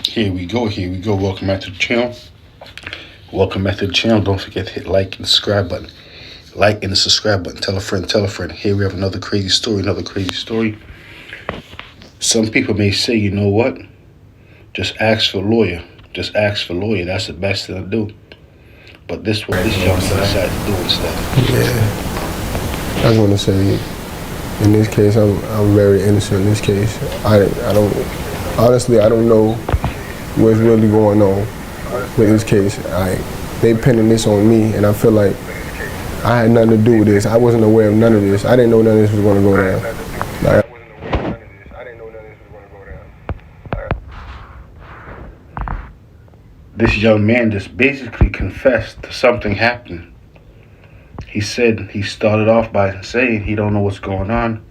Here we go, here we go. Welcome back to the channel. Welcome back to the channel. Don't forget to hit like and subscribe button. Like and the subscribe button. Tell a friend, tell a friend. Here we have another crazy story, another crazy story. Some people may say, you know what? Just ask for a lawyer. Just ask for a lawyer. That's the best thing to do. But this is what this young man decided to do instead. Yeah, I just want to say, in this case, I'm very innocent. In this case, I don't honestly I don't know what's really going on with this case. They pinning this on me, and I feel like I had nothing to do with this. I wasn't aware of none of this. I didn't know none of this was going to go down. Like, this young man just basically confessed to something happened. He said he started off by saying he don't know what's going on.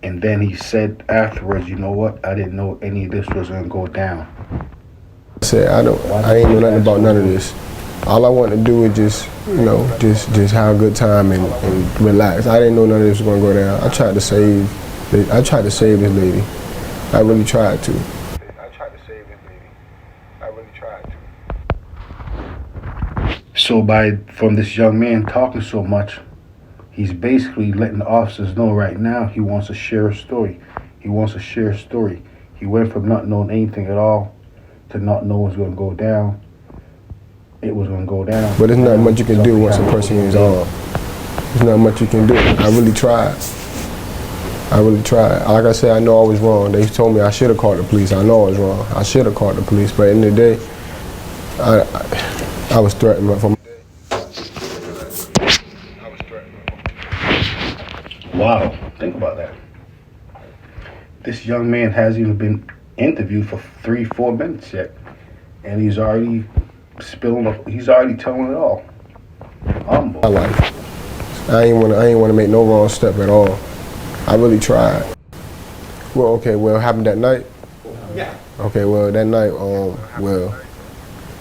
And then he said afterwards, you know what? I didn't know any of this was going to go down. I said, I ain't know nothing about none of this. All I want to do is just have a good time and relax. I didn't know none of this was going to go down. I tried to save this lady. I really tried to. So from this young man talking so much, he's basically letting the officers know right now he wants to share a story. He wants to share a story. He went from not knowing anything at all to not knowing what's going to go down. It was going to go down. But there's not much you can do once a person is on. There's not much you can do. I really tried. Like I said, I know I was wrong. They told me I should have called the police. I know I was wrong. I should have called the police. But in the day, I was threatened from. Wow, think about that. This young man hasn't even been interviewed for 3-4 minutes yet, and he's already telling it all. Humble. My life. I ain't want to make no wrong step at all. I really tried. Well, okay, what happened that night? Yeah. Okay, well, that night,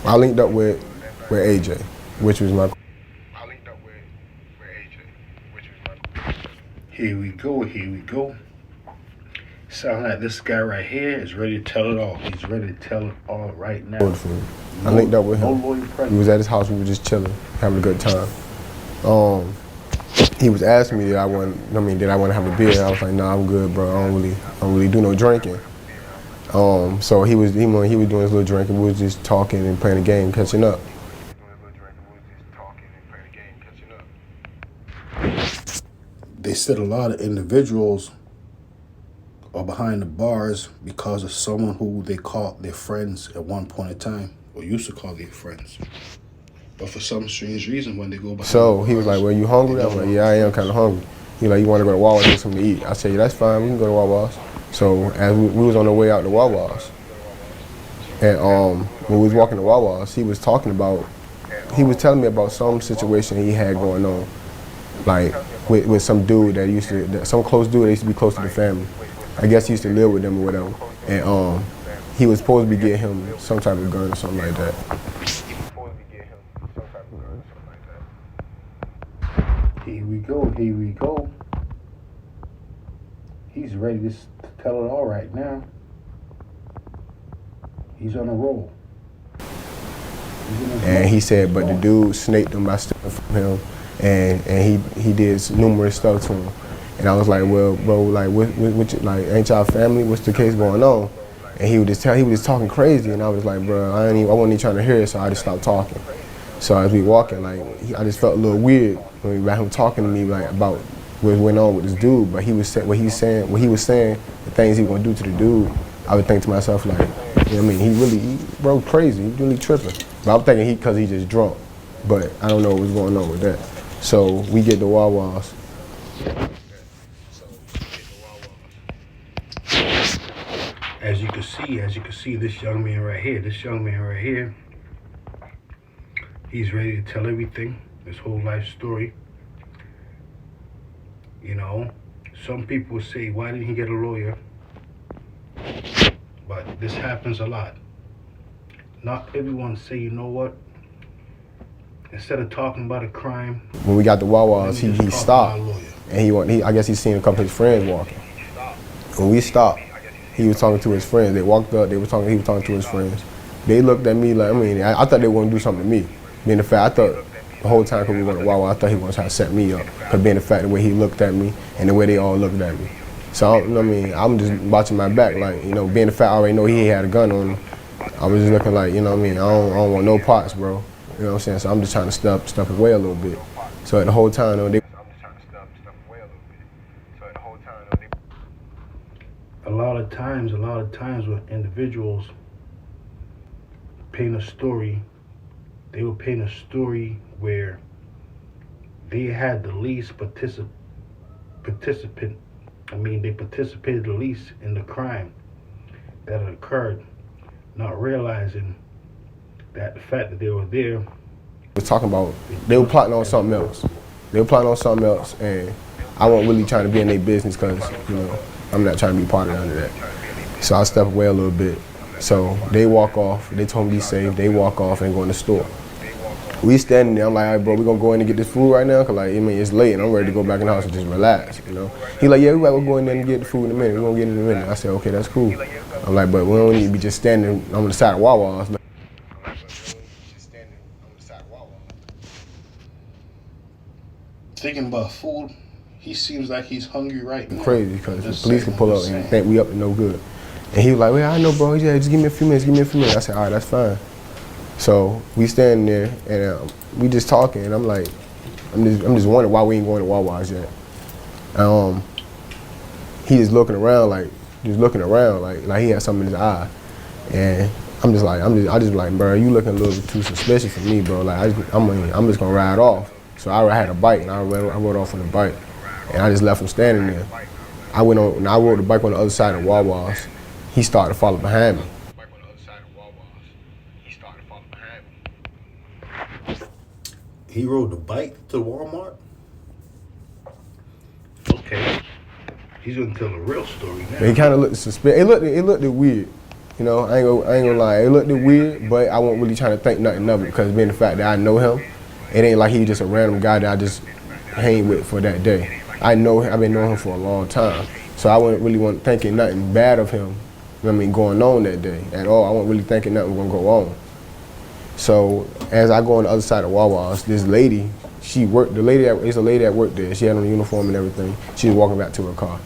I linked up with AJ, which was my. Here we go. Sound like this guy right here is ready to tell it all. He's ready to tell it all right now. I linked up with him. We was at his house. We were just chilling, having a good time. He was asking me did I want to have a beer. I was like, nah, I'm good, bro. I don't really do no drinking. So he was doing his little drinking. We was just talking and playing a game, catching up. They said a lot of individuals are behind the bars because of someone who they called their friends at one point in time, or used to call their friends. But for some strange reason, when they go behind so he was like, well, you hungry? I was like, yeah, I am kind of hungry. He like, you want to go to Wawa's and get something to eat? I said, yeah, that's fine. We can go to Wawa's. So as we was on the way out to Wawa's, and when we was walking to Wawa's, he was telling me about some situation he had going on, like with some dude some close dude that used to be close to the family. I guess he used to live with them or whatever. And he was supposed to be getting him some type of gun or something like that. Here we go. He's ready to tell it all right now. He's on a roll. And he said, but the dude snaked him by stealing from him, and he did numerous stuff to him. And I was like, well, bro, like, like, ain't y'all family? What's the case going on? And he was just talking crazy, and I was like, bro, I wasn't even trying to hear it, so I just stopped talking. So as we walking, like, I just felt a little weird when about him talking to me like about what went on with this dude. But he was saying, what he was saying, the things he was gonna do to the dude. I would think to myself like, you know what I mean? He bro, crazy. He really tripping. But I'm thinking because he just drunk. But I don't know what's going on with that. So we get to Wawa's. As you can see, this young man right here, he's ready to tell everything, his whole life story. You know, some people say, why didn't he get a lawyer? But this happens a lot. Not everyone say, you know what? Instead of talking about a crime. When we got to Wawa's, he stopped. And I guess he seen a couple of his friends walking. When we stopped, he was talking to his friends. They walked up, he was talking to his friends. They looked at me like, I thought they were gonna do something to me. Being the fact, I thought the whole time we were going to Wawa, I thought he was trying to set me up. Cause being the fact the way he looked at me and the way they all looked at me. So, I'm just watching my back, like, being the fact I already know he had a gun on him. I was just looking like, I don't want no parts, bro. You know what I'm saying? So I'm just trying to step away a little bit. So the whole time, they A lot of times when individuals paint a story, they will paint a story where they had the least they participated the least in the crime that had occurred, not realizing that the fact that they were there. was talking about, they were plotting on something else. And I wasn't really trying to be in their business because, I'm not trying to be part of none of that. So I stepped away a little bit. So they walk off, they told me to be safe, they walk off and go in the store. We standing there, I'm like, all right, bro, we gonna go in and get this food right now? Cause it's late and I'm ready to go back in the house and just relax, He like, yeah, we gotta go in there and get the food in a minute, we're gonna get it in a minute. I said, okay, that's cool. I'm like, but we don't need to be just standing on the side of Wawa. Thinking about food, he seems like he's hungry right now. Crazy, because the police can pull up and think we up to no good. And he was like, well, I know, bro. He said, just give me a few minutes. I said, all right, that's fine. So we standing there and we just talking, and I'm like, I'm just wondering why we ain't going to Wawa's yet. He just looking around like he had something in his eye, and I just like, bro, you looking a little bit too suspicious for me, bro. Like I'm just gonna ride off. So I had a bike and I rode off on the bike, and I just left him standing there. I rode the bike on the other side of Wawa's. He started to follow behind me. He rode the bike to Walmart? Okay. He's gonna tell the real story now. But he kind of looked suspicious. It looked weird. I ain't gonna lie. It looked weird, but I wasn't really trying to think nothing of it because being the fact that I know him, it ain't like he just a random guy that I just hang with for that day. I've been knowing him for a long time. So I wasn't really thinking nothing bad of him, going on that day at all. I wasn't really thinking nothing was gonna go on. So as I go on the other side of Wawa's, this lady, it's a lady that worked there. She had on a uniform and everything. She was walking back to her car.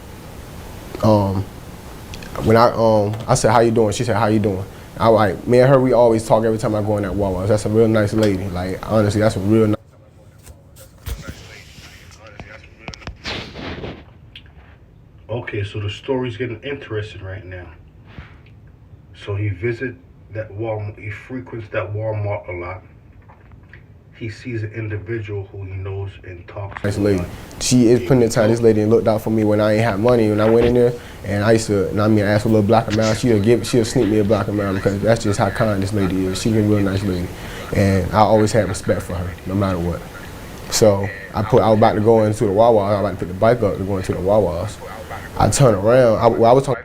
When I said, how you doing? She said, how you doing? I was like, me and her, we always talk every time I go in that Wawa's. That's a real nice lady. Like, honestly, that's a real nice. Okay, so the story's getting interesting right now. So he visits that Walmart, he frequents that Walmart a lot. He sees an individual who he knows and talks to. Nice lady. She is putting the time. This lady looked out for me when I ain't had money. When I went in there, and I used to, ask for a little block amount. She'll sneak me a block amount because that's just how kind this lady is. She's a real nice lady, and I always had respect for her, no matter what. So I was about to go into the Wawa. I was about to pick the bike up to go into the Wawa's. I turned around. I was talking.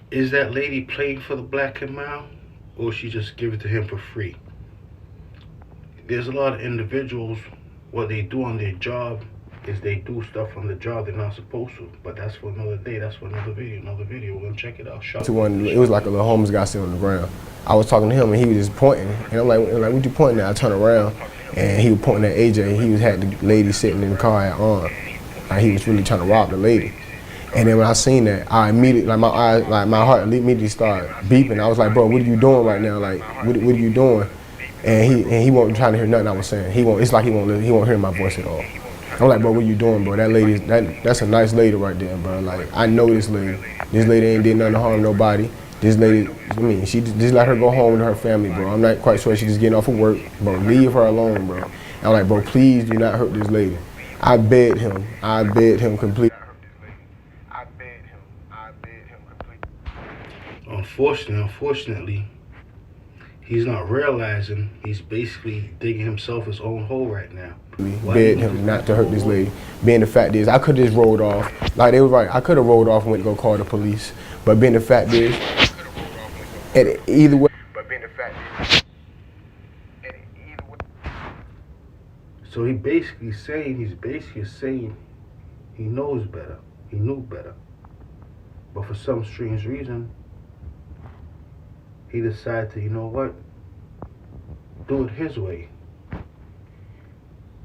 Is that lady playing for the black amount, or she just give it to him for free? There's a lot of individuals, what they do on their job is they do stuff on the job they're not supposed to. But that's for another day. That's for another video. We're gonna check it out. It was like a little homeless guy sitting on the ground. I was talking to him and he was just pointing, and I'm like, what you pointing at? I turned around and he was pointing at AJ. He had the lady sitting in the car at arm. Like he was really trying to rob the lady. And then when I seen that, I immediately, my heart immediately started beeping. I was like, bro, what are you doing right now? Like, what are you doing? And he wasn't trying to hear nothing I was saying. It's like he won't hear my voice at all. I'm like, bro, what are you doing, bro? That lady, that's a nice lady right there, bro. Like, I know this lady. This lady ain't did nothing to harm nobody. This lady, she just let her go home to her family, bro. I'm not quite sure she's just getting off of work, bro. Leave her alone, bro. I'm like, bro, please do not hurt this lady. I begged him completely. Unfortunately, he's not realizing he's basically digging himself his own hole right now. Begged him not to hurt this lady. Being the fact is, I could have just rolled off. Like they was right, I could have rolled off and went to go call the police. But being the fact is, either way. So he's basically saying He knows better. He knew better. But for some strange reason, he decided to, you know what, do it his way.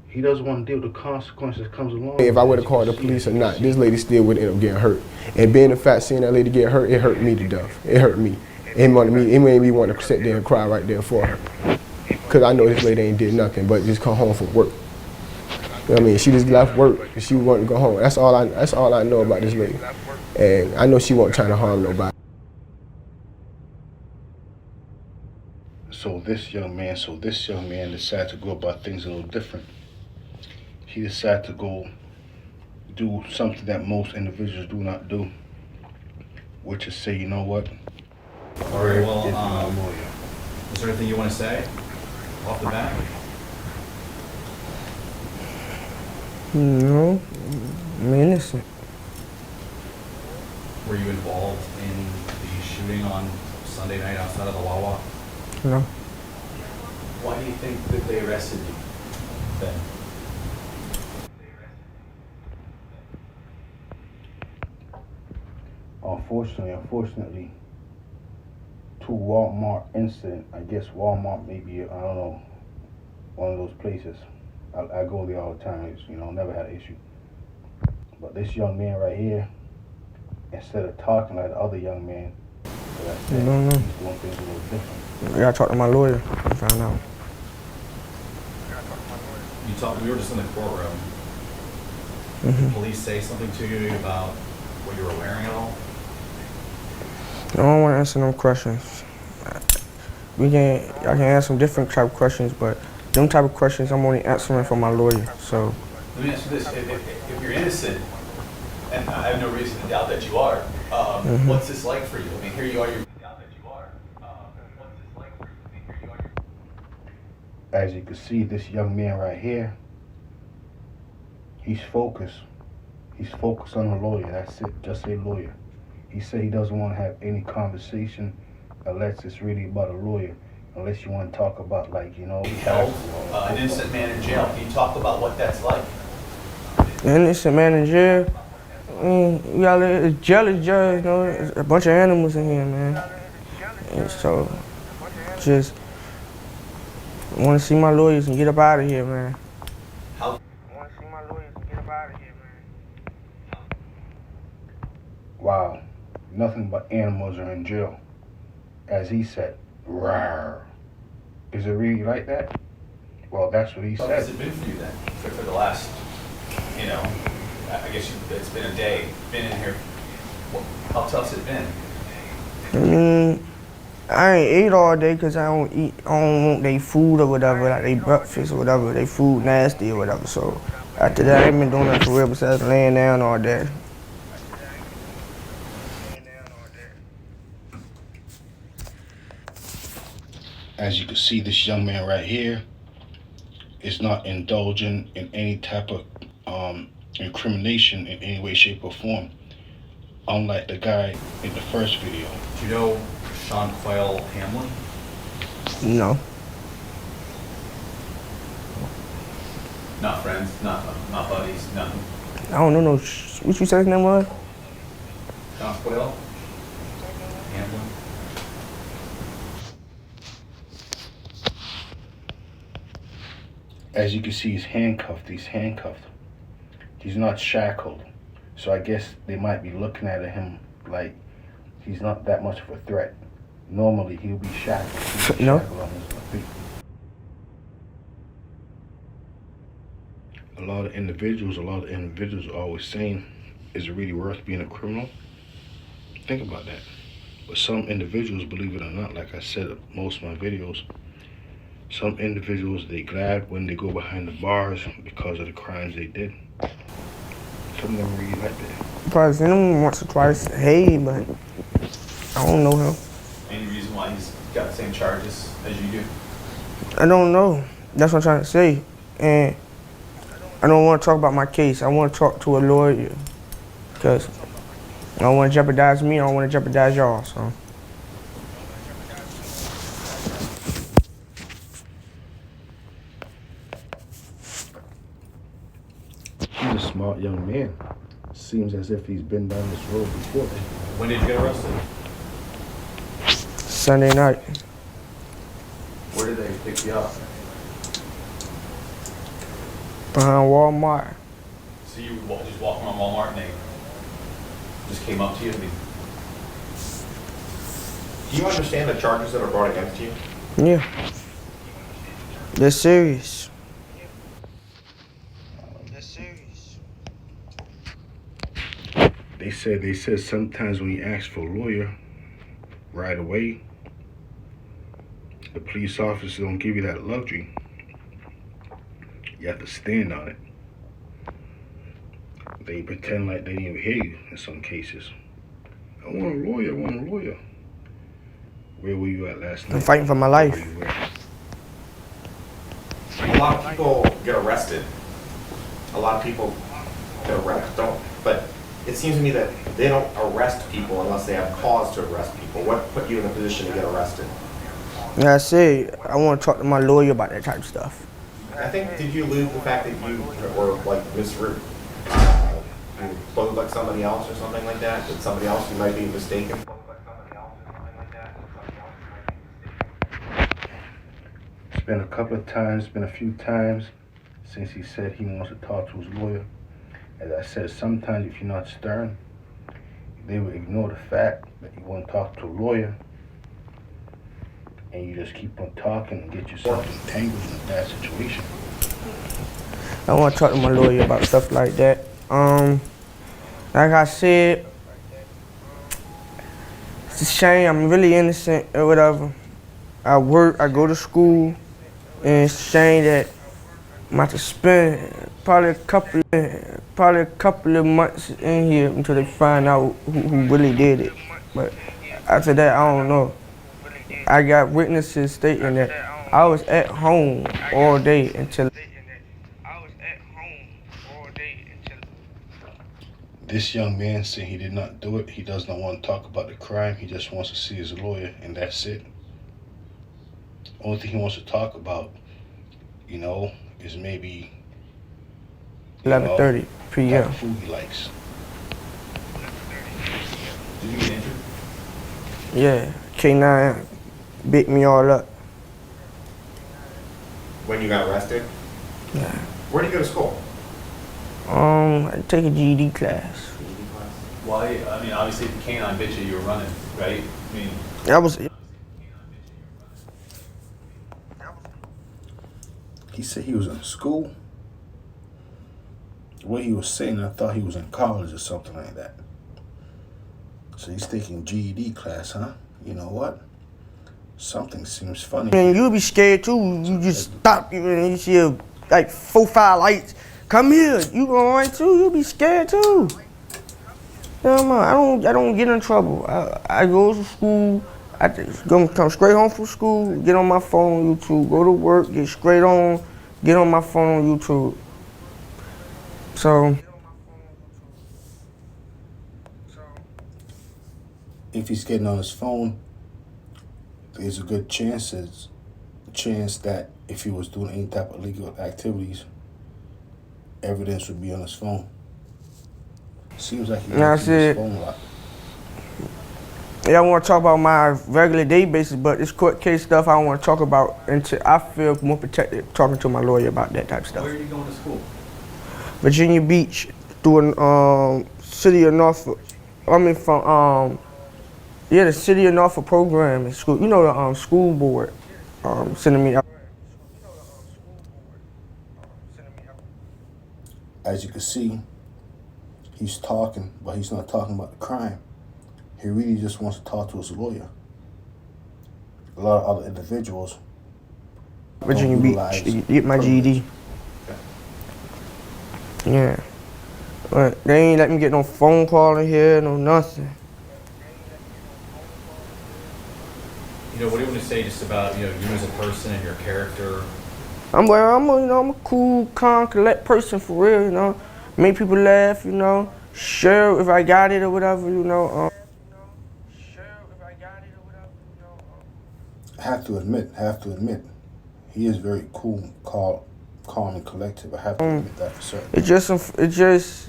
He doesn't want to deal with the consequences that comes along. If I would have called the police or not, this lady still would end up getting hurt. And being the fact, seeing that lady get hurt, it hurt me to death. It hurt me. It made me want to sit there and cry right there for her. Because I know this lady ain't did nothing but just come home from work. You know what I mean? She just left work and she wanted to go home. That's all I know about this lady. And I know she wasn't trying to harm nobody. So this young man decided to go about things a little different. He decided to go do something that most individuals do not do, which is say, you know what? All right, well, is there anything you want to say off the bat? No, I'm innocent. Were you involved in the shooting on Sunday night outside of the Wawa? No. Why do you think that they arrested you then? Unfortunately, to Walmart incident, I guess Walmart may be, I don't know, one of those places. I go there all the time, it's, never had an issue. But this young man right here, instead of talking like the other young man, like I said, No. he's doing things a little different. I gotta talk to my lawyer and find out. We were just in the courtroom. Did the police say something to you about what you were wearing at all? I don't want to answer no questions. I can answer some different type of questions, but them type of questions I'm only answering for my lawyer. So Let me ask you this: if you're innocent, and I have no reason to doubt that you are, what's this like for you? I mean, here you are. As you can see, this young man right here, he's focused. He's focused on the lawyer. That's it. Just a lawyer. He said he doesn't want to have any conversation unless it's really about a lawyer. Unless you want to talk about, He held an innocent man in jail. Can you talk about what that's like? the innocent man in jail. Jail is jail. There's a bunch of animals in here, man. And so just want to see my lawyers and get up out of here, man. How? Wow, nothing but animals are in jail. As he said, rawr. Is it really like that? Well, that's what he How said. has it been for you then? For the last, I guess it's been a day. Been in here. How tough's it been? I ain't ate all day because I don't want their food or whatever, like they breakfast or whatever, they food nasty or whatever. So after that, I ain't been doing nothing for real besides laying down all day. As you can see, this young man right here is not indulging in any type of incrimination in any way, shape, or form. Unlike the guy in the first video. Do you know Sean Quayle Hamlin? No. Not friends, not buddies, nothing. I don't know no. What you said his name was? Sean Quayle Hamlin. As you can see, he's handcuffed. He's not shackled. So I guess they might be looking at him like he's not that much of a threat. Normally, he'll be shackled. No. Shackled on his feet. A lot of individuals are always saying, is it really worth being a criminal? Think about that. But some individuals, believe it or not, like I said in most of my videos, some individuals, they glad when they go behind the bars because of the crimes they did. Some of them really like that. Probably seen him once or twice. Hey, but I don't know him. Any reason why he's got the same charges as you do? I don't know. That's what I'm trying to say. And I don't want to talk about my case. I want to talk to a lawyer. Because I don't want to jeopardize me. I don't want to jeopardize y'all. So. He's a smart young man. Seems as if he's been down this road before. When did you get arrested? Sunday night. Where did they pick you up? Behind Walmart. So you were just walking around Walmart and they just came up to you? Do you understand the charges that are brought against you? Yeah. They're serious. They said sometimes when you ask for a lawyer right away, the police officers don't give you that luxury. You have to stand on it. They pretend like they didn't even hear you in some cases. I want a lawyer, I want a lawyer. Where were you at last night? I'm fighting for my life. Where you at? A lot of people get arrested. A lot of people get arrested, but it seems to me that they don't arrest people unless they have cause to arrest people. What put you in a position to get arrested? Like I said, I want to talk to my lawyer about that type of stuff. I think, did you allude to the fact that you were like you clothed like somebody else or something like that? That somebody else you might be mistaken? It's been a couple of times, been a few times since he said he wants to talk to his lawyer. As I said, sometimes if you're not stern, they will ignore the fact that you want to talk to a lawyer and you just keep on talking and get yourself entangled in a bad situation. I want to talk to my lawyer about stuff like that. Like I said, it's a shame. I'm really innocent or whatever. I work, I go to school, and it's a shame that I'm about to spend probably a couple of months in here until they find out who really did it. But after that, I don't know. I got witnesses stating that I was at home all day until. This young man said he did not do it. He does not want to talk about the crime. He just wants to see his lawyer, and that's it. Only thing he wants to talk about, is maybe 11:30 p.m. what food he likes. Did you get injured? Yeah, K9 beat me all up. When you got arrested? Yeah. Where did you go to school? I take a GED class. Why? I mean, obviously, if the canine bit you, you were running, right? I mean, I was. He said he was in school. The way he was saying, I thought he was in college or something like that. So he's taking GED class, huh? You know what? Something seems funny. Man, you'll be scared too. You just stop and you see like 4-5 lights. Come here. You going too? You'll be scared too. I don't get in trouble. I go to school. I just come straight home from school, get on my phone on YouTube, go to work, get straight on, get on my phone on YouTube. So If he's getting on his phone, there's a good chance that if he was doing any type of illegal activities, evidence would be on his phone. Seems like he has his phone a lot. yeah, I want to talk about my regular day basis, but this court case stuff I don't want to talk about until I feel more protected talking to my lawyer about that type of stuff. where are you going to school? Virginia Beach, through city of Norfolk. The city of Norfolk program in school. The school board sending me out. As you can see, he's talking, but he's not talking about the crime. He really just wants to talk to his lawyer. A lot of other individuals Virginia don't Beach utilize to get my privilege. GED. Yeah. But they ain't let me get no phone call in here, no nothing. What do you want to say just about, you as a person and your character? I'm a cool, calm, collect person for real, Make people laugh, Share if I got it or whatever, I have to admit, he is very cool, calm and collective. I have to admit that for certain. It's just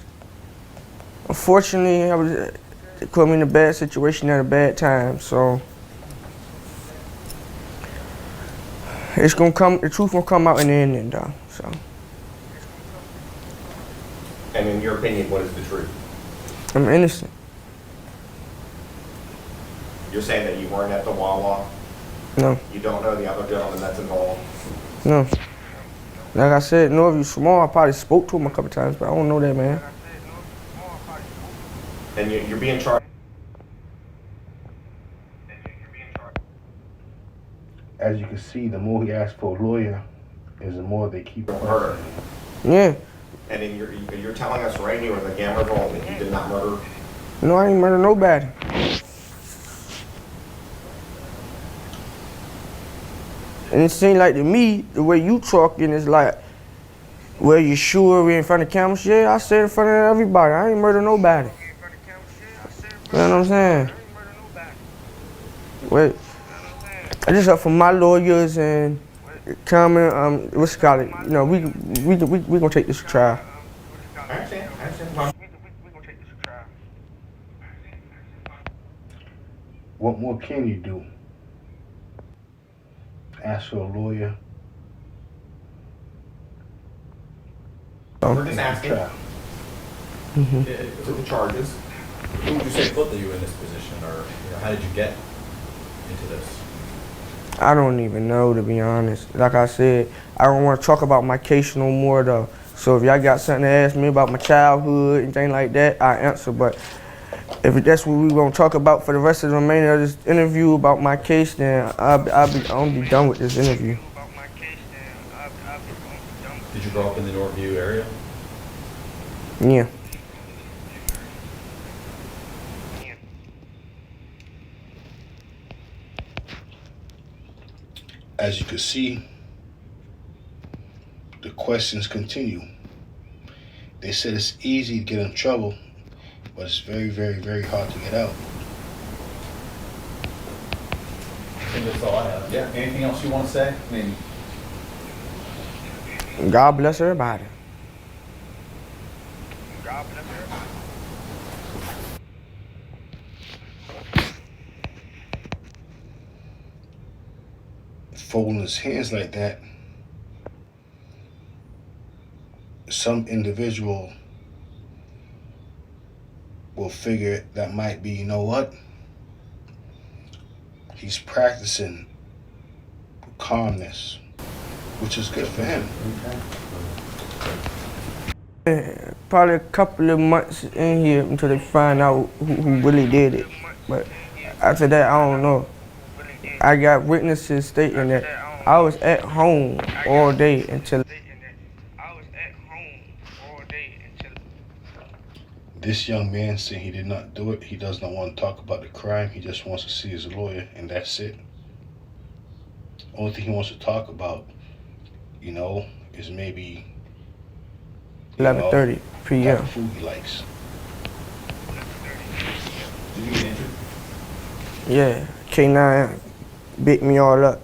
Unfortunately, it put me in a bad situation at a bad time. So it's gonna come. The truth gonna come out in the ending, though. So And in your opinion, what is the truth? I'm innocent. You're saying that you weren't at the Wawa? No, You don't know the other gentleman that's involved? no. Like I said, Norview Small. I probably spoke to him a couple times, but I don't know that man. And you're being charged. As you can see, the more he asks for a lawyer, is the more they keep Murder. Yeah. And then you're telling us right here in the Gamma Vault that you did not murder. No, I ain't murder nobody. And it seemed like to me, the way you talking is like, well, you sure we in front of cameras? Yeah, I said in front of everybody. I ain't murder nobody. You know what I'm saying? Wait. I just up for my lawyers and comment. What's it called? You know, we gonna take this to trial. I understand. Well, What more can you do? Ask for a lawyer. we're just asking Trial. for the charges. Who would you say put you in this position, or how did you get into this? I don't even know, to be honest. Like I said, I don't want to talk about my case no more, though. So if y'all got something to ask me about my childhood and things like that, I answer. But if that's what we gonna talk about for the rest of the remainder of this interview about my case, then I'll be done with this interview. Did you grow up in the Northview area? Yeah. As you can see, the questions continue. They said it's easy to get in trouble, but it's very, very, very hard to get out. I think that's all I have. Yeah. Anything else you want to say? I mean, God bless everybody. Folding his hands like that, some individual will figure that might be, you know what? He's practicing calmness, which is good for him. Probably a couple of months in here until they find out who really did it. But after that, I don't know. I got witnesses stating that I was at home all day until. This young man said he did not do it. He does not want to talk about the crime. He just wants to see his lawyer, and that's it. Only thing he wants to talk about, you know, is maybe 11:30 type p.m. of food he likes. did you get injured? Yeah, K9 beat me all up.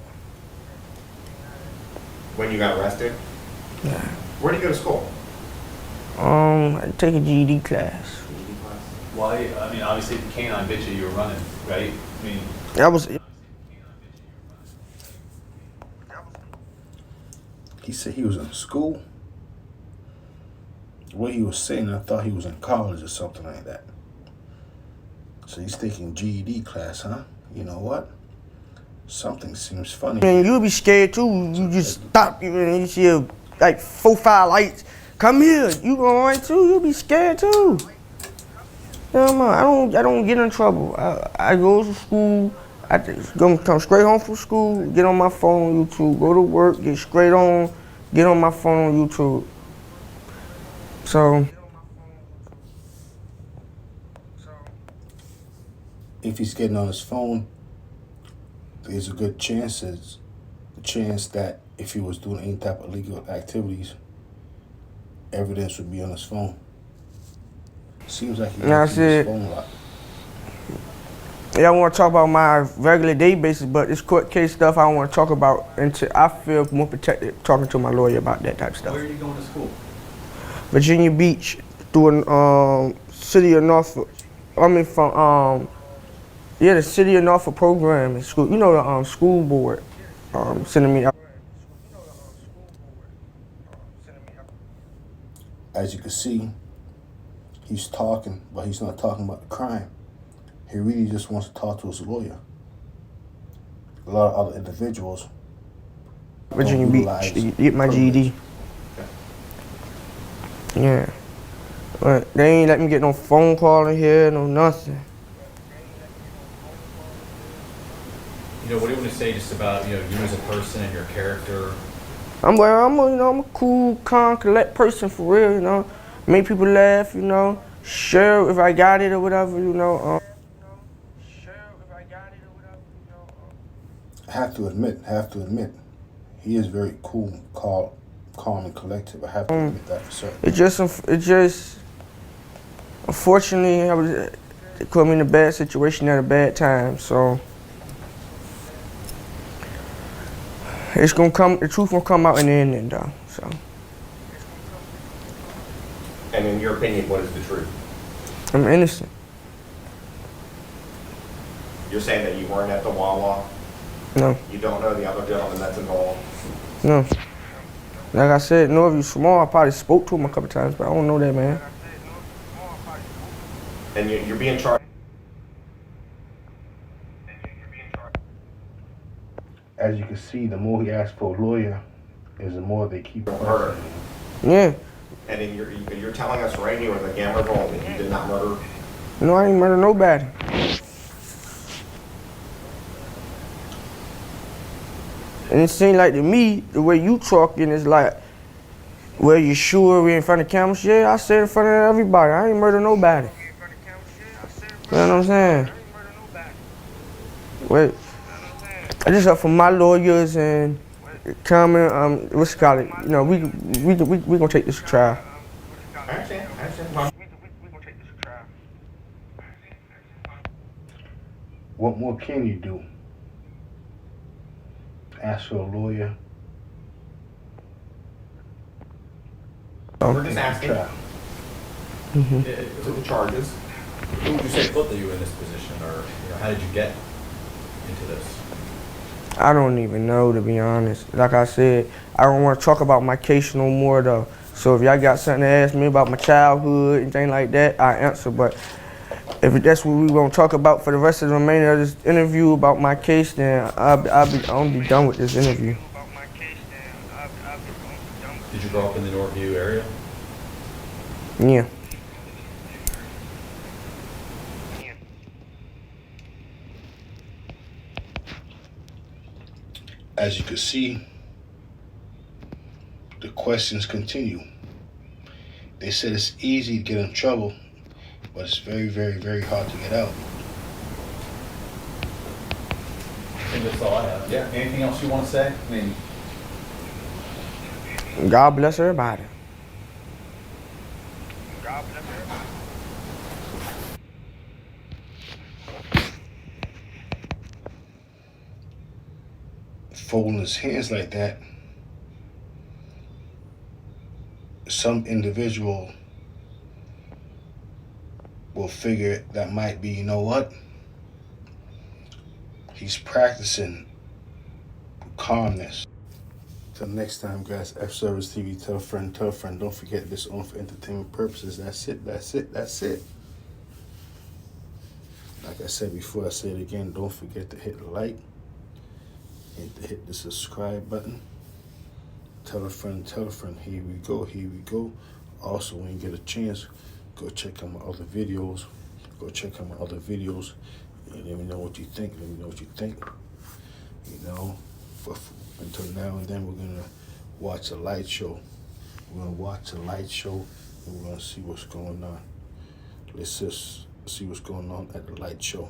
When you got arrested? Yeah. Where did you go to school? I take a GED class. Why? I mean, obviously, if the canine bit you, you were running, right? I mean, That was. He said he was in school. What he was saying, I thought he was in college or something like that. So he's taking GED class, huh? You know what? Something seems funny. And you'll be scared too. You just stop and you see like 4, 5 lights. Come here. You going too? You'll be scared too. Yeah, man. I don't get in trouble. I go to school. I just come straight home from school. Get on my phone on YouTube. Go to work. Get straight on. Get on my phone on YouTube. So. If he's getting on his phone, there's a good chance that if he was doing any type of illegal activities, evidence would be on his phone. Seems like he That's uses his it. phone a lot. Yeah, I want to talk about my regular day basis, but this court case stuff I don't want to talk about until I feel more protected talking to my lawyer about that type of stuff. where are you going to school? Virginia Beach, doing City of Norfolk. I mean from the City of Norfolk program in school. You know the school board sending me out. As you can see, he's talking, but he's not talking about the crime. He really just wants to talk to his lawyer. A lot of other individuals Virginia don't Beach utilize to get my privilege. GED. Yeah. But they ain't let me get no phone call in here, no nothing. You know, what do you want to say just about, you as a person and your character? I'm a cool, calm, collect person for real, Make people laugh, Share if I got it or whatever. I have to admit, he is very cool, calm and collective. I have to admit that for certain. It just, unfortunately, they put me in a bad situation at a bad time. So it's gonna come. The truth gonna come out in the end, though. So. And in your opinion, what is the truth? I'm innocent. You're saying that you weren't at the Wawa? No. You don't know the other gentleman that's involved? No. Like I said, if you small, I probably spoke to him a couple times, but I don't know that man. And you're being charged? As you can see, the more he asks for a lawyer, is the more they keep Murder. Yeah. And then you're telling us right here with the camera rolling that you did not murder? No, I ain't murder nobody. And it seemed like to me, the way you talking is like, well, you sure we in front of cameras? Yeah, I said in front of everybody. I ain't murder nobody. You know what I'm saying? Wait. I just up for my lawyers and comment, what's it called? We gonna take this to trial. I understand. What more can you do? Ask for a lawyer. We're just asking. Trial. To the charges. Who would you say put you in this position, or how did you get into this? I don't even know, to be honest. Like I said, I don't want to talk about my case no more, though. So if y'all got something to ask me about my childhood and things like that, I answer. But if that's what we gonna talk about for the rest of the remainder of this interview about my case, then I'll be done with this interview. Did you grow up in the Northview area? Yeah. As you can see, the questions continue. They said it's easy to get in trouble, but it's very, very, very hard to get out. I think that's all I have. Yeah. Anything else you want to say? I mean, God bless everybody. Folding his hands like that, some individual will figure that might be, you know what? He's practicing calmness. Till next time, guys, F Service TV, tell a friend, tell a friend. Don't forget this on for entertainment purposes. That's it, that's it, that's it. Like I said before, I say it again, don't forget to hit like and to hit the subscribe button. Tell a friend, here we go, here we go. Also, when you get a chance, go check out my other videos. And let me know what you think. But until now and then, we're gonna watch a light show. And we're gonna see what's going on. Let's just see what's going on at the light show.